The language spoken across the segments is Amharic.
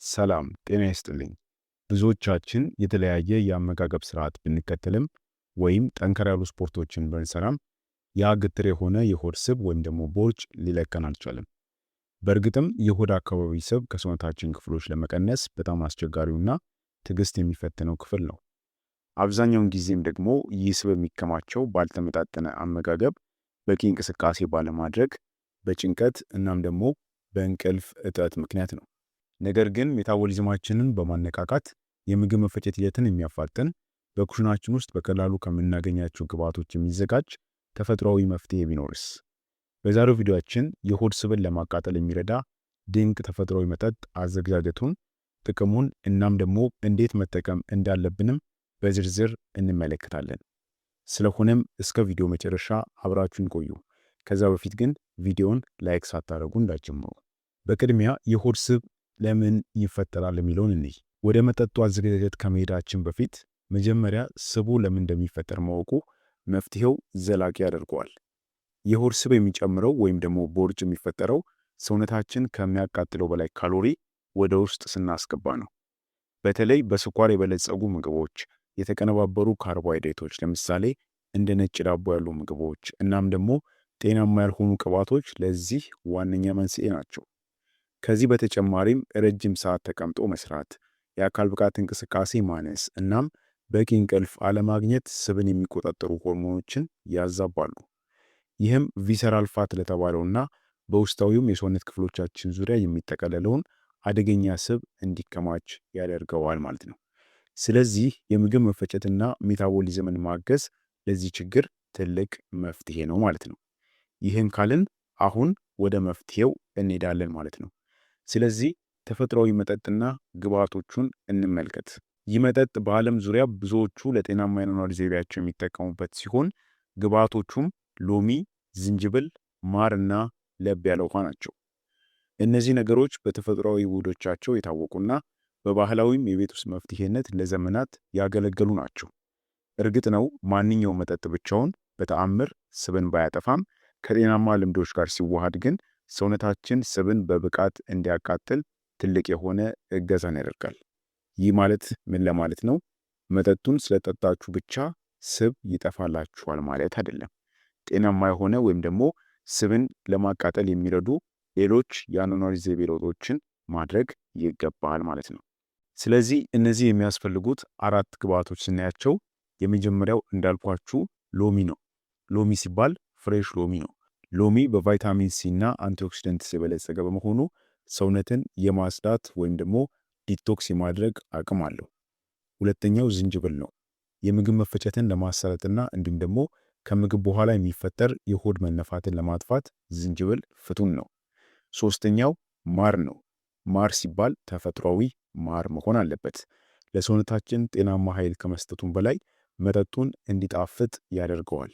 ሰላም ጤና ይስጥልኝ። ብዙዎቻችን የተለያየ የአመጋገብ ስርዓት ብንከተልም ወይም ጠንከር ያሉ ስፖርቶችን ብንሰራም ያ ግትር የሆነ የሆድ ስብ ወይም ደግሞ ቦርጭ ሊለቀን አልቻለም። በእርግጥም የሆድ አካባቢ ስብ ከሰውነታችን ክፍሎች ለመቀነስ በጣም አስቸጋሪውና ትዕግስት የሚፈትነው ክፍል ነው። አብዛኛውን ጊዜም ደግሞ ይህ ስብ የሚከማቸው ባልተመጣጠነ አመጋገብ፣ በቂ እንቅስቃሴ ባለማድረግ፣ በጭንቀት እናም ደግሞ በእንቅልፍ እጥረት ምክንያት ነው። ነገር ግን ሜታቦሊዝማችንን በማነቃቃት የምግብ መፈጨት ሂደትን የሚያፋጥን በኩሽናችን ውስጥ በቀላሉ ከምናገኛቸው ግብዓቶች የሚዘጋጅ ተፈጥሯዊ መፍትሄ ቢኖርስ? በዛሬው ቪዲዮአችን የሆድ ስብን ለማቃጠል የሚረዳ ድንቅ ተፈጥሯዊ መጠጥ አዘገጃጀቱን፣ ጥቅሙን እናም ደግሞ እንዴት መጠቀም እንዳለብንም በዝርዝር እንመለከታለን። ስለሆነም እስከ ቪዲዮ መጨረሻ አብራችሁን ቆዩ። ከዛ በፊት ግን ቪዲዮን ላይክ ሳታደርጉ እንዳትጀምሩ። በቅድሚያ የሆድ ስብ ለምን ይፈጠራል የሚለውን እንይ። ወደ መጠጡ አዘገጃጀት ከመሄዳችን በፊት መጀመሪያ ስቡ ለምን እንደሚፈጠር ማወቁ መፍትሄው ዘላቂ ያደርገዋል። የሆድ ስብ የሚጨምረው ወይም ደግሞ ቦርጭ የሚፈጠረው ሰውነታችን ከሚያቃጥለው በላይ ካሎሪ ወደ ውስጥ ስናስገባ ነው። በተለይ በስኳር የበለጸጉ ምግቦች፣ የተቀነባበሩ ካርቦሃይድሬቶች ለምሳሌ እንደ ነጭ ዳቦ ያሉ ምግቦች እናም ደግሞ ጤናማ ያልሆኑ ቅባቶች ለዚህ ዋነኛ መንስኤ ናቸው። ከዚህ በተጨማሪም ረጅም ሰዓት ተቀምጦ መስራት፣ የአካል ብቃት እንቅስቃሴ ማነስ እናም በቂ እንቅልፍ አለማግኘት ስብን የሚቆጣጠሩ ሆርሞኖችን ያዛባሉ። ይህም ቪሰራል ፋት ለተባለውና በውስጣዊውም የሰውነት ክፍሎቻችን ዙሪያ የሚጠቀለለውን አደገኛ ስብ እንዲከማች ያደርገዋል ማለት ነው። ስለዚህ የምግብ መፈጨትና ሜታቦሊዝምን ማገዝ ለዚህ ችግር ትልቅ መፍትሄ ነው ማለት ነው። ይህን ካልን አሁን ወደ መፍትሄው እንሄዳለን ማለት ነው። ስለዚህ ተፈጥሯዊ መጠጥና ግብዓቶቹን እንመልከት። ይህ መጠጥ በዓለም ዙሪያ ብዙዎቹ ለጤናማ የአኗኗር ዘይቤያቸው የሚጠቀሙበት ሲሆን ግብዓቶቹም ሎሚ፣ ዝንጅብል፣ ማርና ለብ ያለ ውሃ ናቸው። እነዚህ ነገሮች በተፈጥሯዊ ውህዶቻቸው የታወቁና በባህላዊም የቤት ውስጥ መፍትሄነት ለዘመናት ያገለገሉ ናቸው። እርግጥ ነው ማንኛውም መጠጥ ብቻውን በተአምር ስብን ባያጠፋም ከጤናማ ልምዶች ጋር ሲዋሃድ ግን ሰውነታችን ስብን በብቃት እንዲያቃጥል ትልቅ የሆነ እገዛን ያደርጋል። ይህ ማለት ምን ለማለት ነው? መጠጡን ስለጠጣችሁ ብቻ ስብ ይጠፋላችኋል ማለት አይደለም። ጤናማ የሆነ ወይም ደግሞ ስብን ለማቃጠል የሚረዱ ሌሎች የአኗኗር ዘይቤ ለውጦችን ማድረግ ይገባል ማለት ነው። ስለዚህ እነዚህ የሚያስፈልጉት 4 ግብዓቶች ስናያቸው የመጀመሪያው እንዳልኳችሁ ሎሚ ነው። ሎሚ ሲባል ፍሬሽ ሎሚ ነው። ሎሚ በቫይታሚን ሲ እና አንቲኦክሲደንትስ የበለጸገ በመሆኑ ሰውነትን የማጽዳት ወይም ደግሞ ዲቶክስ የማድረግ አቅም አለው። ሁለተኛው ዝንጅብል ነው። የምግብ መፈጨትን ለማሳለጥና እንዲሁም ደግሞ ከምግብ በኋላ የሚፈጠር የሆድ መነፋትን ለማጥፋት ዝንጅብል ፍቱን ነው። ሶስተኛው ማር ነው። ማር ሲባል ተፈጥሯዊ ማር መሆን አለበት። ለሰውነታችን ጤናማ ኃይል ከመስጠቱም በላይ መጠጡን እንዲጣፍጥ ያደርገዋል።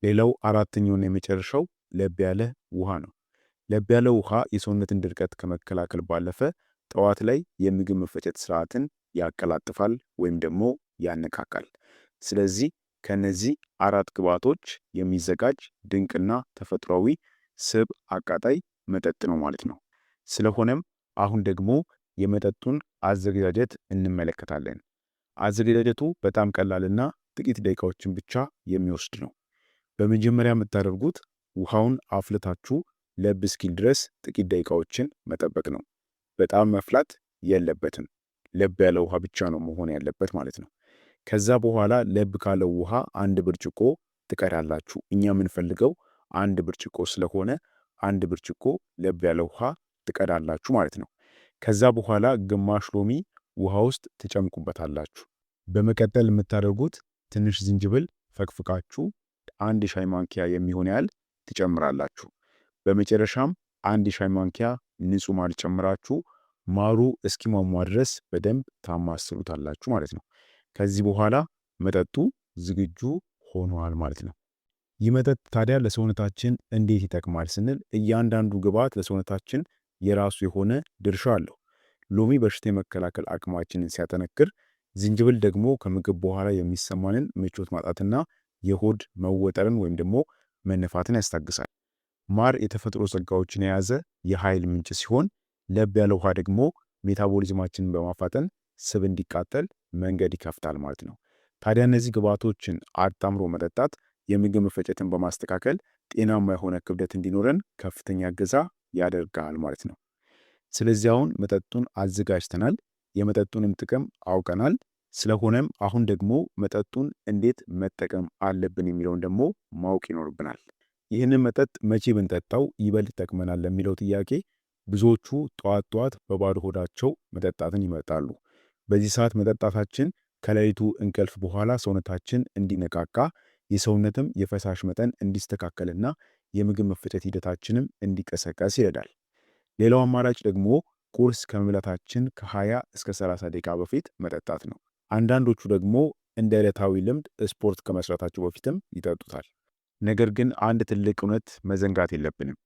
ሌላው አራተኛውና የመጨረሻው ለብ ያለ ውሃ ነው። ለብ ያለ ውሃ የሰውነትን ድርቀት ከመከላከል ባለፈ ጠዋት ላይ የምግብ መፈጨት ስርዓትን ያቀላጥፋል ወይም ደግሞ ያነቃቃል። ስለዚህ ከነዚህ 4 ግብዓቶች የሚዘጋጅ ድንቅና ተፈጥሯዊ ስብ አቃጣይ መጠጥ ነው ማለት ነው። ስለሆነም አሁን ደግሞ የመጠጡን አዘገጃጀት እንመለከታለን። አዘገጃጀቱ በጣም ቀላልና ጥቂት ደቂቃዎችን ብቻ የሚወስድ ነው። በመጀመሪያ የምታደርጉት ውሃውን አፍልታችሁ ለብ እስኪል ድረስ ጥቂት ደቂቃዎችን መጠበቅ ነው። በጣም መፍላት የለበትም። ለብ ያለ ውሃ ብቻ ነው መሆን ያለበት ማለት ነው። ከዛ በኋላ ለብ ካለው ውሃ 1 ብርጭቆ ትቀዳላችሁ። እኛ የምንፈልገው 1 ብርጭቆ ስለሆነ 1 ብርጭቆ ለብ ያለ ውሃ ትቀዳላችሁ ማለት ነው። ከዛ በኋላ ግማሽ ሎሚ ውሃ ውስጥ ትጨምቁበታላችሁ። በመቀጠል የምታደርጉት ትንሽ ዝንጅብል ፈቅፍቃችሁ 1 ሻይ ማንኪያ የሚሆን ያህል ትጨምራላችሁ። በመጨረሻም 1 ሻይ ማንኪያ ንጹህ ማር ጨምራችሁ ማሩ እስኪሟሟ ድረስ በደንብ ታማስሉታላችሁ ማለት ነው። ከዚህ በኋላ መጠጡ ዝግጁ ሆኗል ማለት ነው። ይህ መጠጥ ታዲያ ለሰውነታችን እንዴት ይጠቅማል ስንል እያንዳንዱ ግብዓት ለሰውነታችን የራሱ የሆነ ድርሻ አለው። ሎሚ በሽታ የመከላከል አቅማችንን ሲያጠነክር፣ ዝንጅብል ደግሞ ከምግብ በኋላ የሚሰማንን ምቾት ማጣትና የሆድ መወጠርን ወይም ደግሞ መነፋትን ያስታግሳል። ማር የተፈጥሮ ጸጋዎችን የያዘ የኃይል ምንጭ ሲሆን ለብ ያለ ውሃ ደግሞ ሜታቦሊዝማችንን በማፋጠን ስብ እንዲቃጠል መንገድ ይከፍታል ማለት ነው። ታዲያ እነዚህ ግብዓቶችን አጣምሮ መጠጣት የምግብ መፈጨትን በማስተካከል ጤናማ የሆነ ክብደት እንዲኖረን ከፍተኛ እገዛ ያደርጋል ማለት ነው። ስለዚህ አሁን መጠጡን አዘጋጅተናል፣ የመጠጡንም ጥቅም አውቀናል። ስለሆነም አሁን ደግሞ መጠጡን እንዴት መጠቀም አለብን የሚለውን ደግሞ ማወቅ ይኖርብናል። ይህንን መጠጥ መቼ ብንጠጣው ይበልጥ ይጠቅመናል ለሚለው ጥያቄ ብዙዎቹ ጠዋት በባዶ ሆዳቸው መጠጣትን ይመርጣሉ። በዚህ ሰዓት መጠጣታችን ከሌሊቱ እንቅልፍ በኋላ ሰውነታችን እንዲነቃቃ፣ የሰውነትም የፈሳሽ መጠን እንዲስተካከልና የምግብ መፈጨት ሂደታችንም እንዲቀሰቀስ ይረዳል። ሌላው አማራጭ ደግሞ ቁርስ ከመብላታችን ከ20 እስከ 30 ደቂቃ በፊት መጠጣት ነው። አንዳንዶቹ ደግሞ እንደ ዕለታዊ ልምድ ስፖርት ከመስራታቸው በፊትም ይጠጡታል። ነገር ግን አንድ ትልቅ እውነት መዘንጋት የለብንም።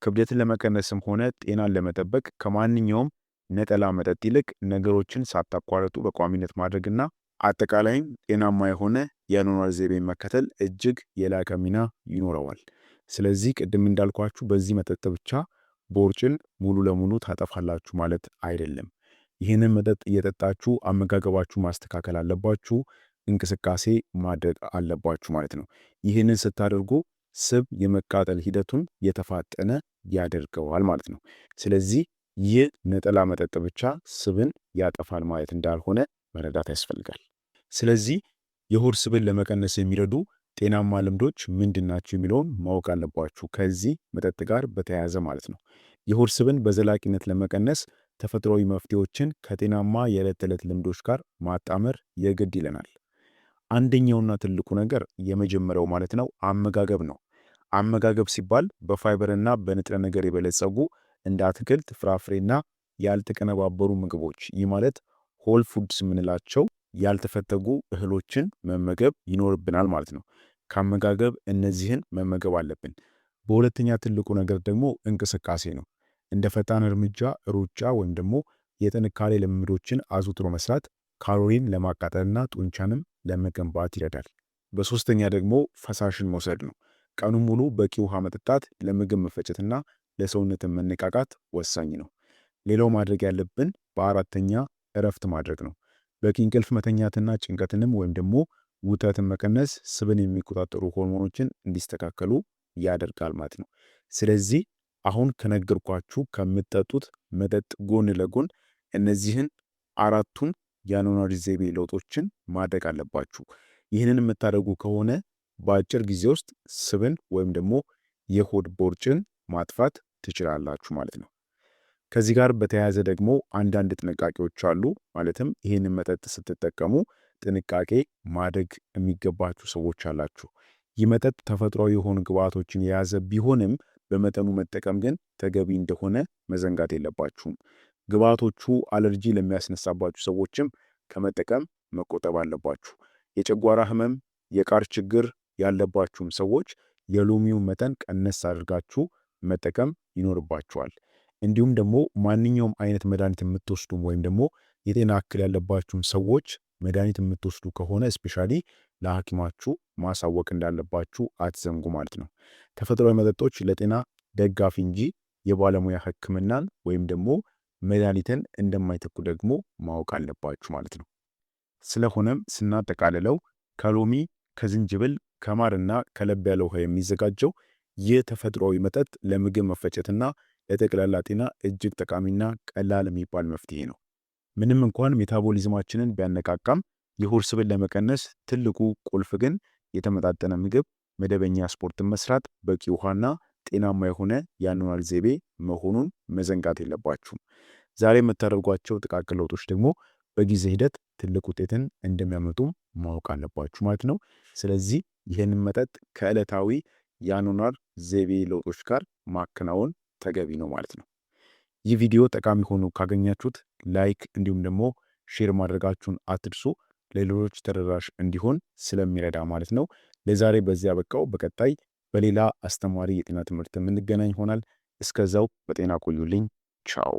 ክብደትን ለመቀነስም ሆነ ጤናን ለመጠበቅ ከማንኛውም ነጠላ መጠጥ ይልቅ ነገሮችን ሳታቋርጡ በቋሚነት ማድረግና አጠቃላይም ጤናማ የሆነ የአኗኗር ዘይቤ መከተል እጅግ የላቀ ሚና ይኖረዋል። ስለዚህ ቅድም እንዳልኳችሁ በዚህ መጠጥ ብቻ ቦርጭን ሙሉ ለሙሉ ታጠፋላችሁ ማለት አይደለም። ይህንን መጠጥ እየጠጣችሁ አመጋገባችሁ ማስተካከል አለባችሁ፣ እንቅስቃሴ ማድረግ አለባችሁ ማለት ነው። ይህንን ስታደርጉ ስብ የመቃጠል ሂደቱን የተፋጠነ ያደርገዋል ማለት ነው። ስለዚህ ይህ ነጠላ መጠጥ ብቻ ስብን ያጠፋል ማለት እንዳልሆነ መረዳት ያስፈልጋል። ስለዚህ የሆድ ስብን ለመቀነስ የሚረዱ ጤናማ ልምዶች ምንድናቸው የሚለውን ማወቅ አለባችሁ፣ ከዚህ መጠጥ ጋር በተያያዘ ማለት ነው። የሆድ ስብን በዘላቂነት ለመቀነስ ተፈጥሯዊ መፍትሄዎችን ከጤናማ የዕለት ተዕለት ልምዶች ጋር ማጣመር የግድ ይለናል። አንደኛውና ትልቁ ነገር የመጀመሪያው ማለት ነው አመጋገብ ነው። አመጋገብ ሲባል በፋይበርና በንጥረ ነገር የበለጸጉ እንደ አትክልት፣ ፍራፍሬና ያልተቀነባበሩ ምግቦች፣ ይህ ማለት ሆል ፉድስ የምንላቸው ያልተፈተጉ እህሎችን መመገብ ይኖርብናል ማለት ነው። ከአመጋገብ እነዚህን መመገብ አለብን። በሁለተኛ ትልቁ ነገር ደግሞ እንቅስቃሴ ነው። እንደ ፈጣን እርምጃ፣ ሩጫ ወይም ደግሞ የጥንካሬ ልምዶችን አዘውትሮ መስራት ካሎሪን ለማቃጠልና ጡንቻንም ለመገንባት ይረዳል። በሶስተኛ ደግሞ ፈሳሽን መውሰድ ነው። ቀኑን ሙሉ በቂ ውሃ መጠጣት ለምግብ መፈጨትና ለሰውነትን መነቃቃት ወሳኝ ነው። ሌላው ማድረግ ያለብን በአራተኛ እረፍት ማድረግ ነው። በቂ እንቅልፍ መተኛትና ጭንቀትንም ወይም ደግሞ ውጥረትን መቀነስ ስብን የሚቆጣጠሩ ሆርሞኖችን እንዲስተካከሉ ያደርጋል ማለት ነው። ስለዚህ አሁን ከነገርኳችሁ ከምትጠጡት መጠጥ ጎን ለጎን እነዚህን አራቱን የአኗኗር ዘይቤ ለውጦችን ማድረግ አለባችሁ። ይህንን የምታደርጉ ከሆነ በአጭር ጊዜ ውስጥ ስብን ወይም ደግሞ የሆድ ቦርጭን ማጥፋት ትችላላችሁ ማለት ነው። ከዚህ ጋር በተያያዘ ደግሞ አንዳንድ ጥንቃቄዎች አሉ። ማለትም ይህንን መጠጥ ስትጠቀሙ ጥንቃቄ ማድረግ የሚገባችሁ ሰዎች አላችሁ። ይህ መጠጥ ተፈጥሯዊ የሆኑ ግብዓቶችን የያዘ ቢሆንም በመጠኑ መጠቀም ግን ተገቢ እንደሆነ መዘንጋት የለባችሁም። ግብዓቶቹ አለርጂ ለሚያስነሳባችሁ ሰዎችም ከመጠቀም መቆጠብ አለባችሁ። የጨጓራ ህመም፣ የቃር ችግር ያለባችሁም ሰዎች የሎሚውን መጠን ቀነስ አድርጋችሁ መጠቀም ይኖርባችኋል። እንዲሁም ደግሞ ማንኛውም አይነት መድኃኒት የምትወስዱም ወይም ደግሞ የጤና እክል ያለባችሁም ሰዎች መድኃኒት የምትወስዱ ከሆነ ስፔሻሊ ለሐኪማችሁ ማሳወቅ እንዳለባችሁ አትዘንጉ ማለት ነው። ተፈጥሯዊ መጠጦች ለጤና ደጋፊ እንጂ የባለሙያ ሕክምናን ወይም ደግሞ መድኃኒትን እንደማይተኩ ደግሞ ማወቅ አለባችሁ ማለት ነው። ስለሆነም ስናጠቃልለው ከሎሚ፣ ከዝንጅብል፣ ከማርና ከለብ ያለ ውሃ የሚዘጋጀው ይህ ተፈጥሯዊ መጠጥ ለምግብ መፈጨትና ለጠቅላላ ጤና እጅግ ጠቃሚና ቀላል የሚባል መፍትሄ ነው። ምንም እንኳን ሜታቦሊዝማችንን ቢያነቃቃም የሆድ ስብን ለመቀነስ ትልቁ ቁልፍ ግን የተመጣጠነ ምግብ፣ መደበኛ ስፖርትን መስራት፣ በቂ ውሃና ጤናማ የሆነ የአኗኗር ዘይቤ መሆኑን መዘንጋት የለባችሁም። ዛሬ የምታደርጓቸው ጥቃቅን ለውጦች ደግሞ በጊዜ ሂደት ትልቅ ውጤትን እንደሚያመጡ ማወቅ አለባችሁ ማለት ነው። ስለዚህ ይህንን መጠጥ ከዕለታዊ የአኗኗር ዘይቤ ለውጦች ጋር ማከናወን ተገቢ ነው ማለት ነው። ይህ ቪዲዮ ጠቃሚ ሆኖ ካገኛችሁት ላይክ እንዲሁም ደግሞ ሼር ማድረጋችሁን አትርሱ፣ ለሌሎች ተደራሽ እንዲሆን ስለሚረዳ ማለት ነው። ለዛሬ በዚህ አበቃው። በቀጣይ በሌላ አስተማሪ የጤና ትምህርት የምንገናኝ ይሆናል። እስከዛው በጤና ቆዩልኝ። ቻው።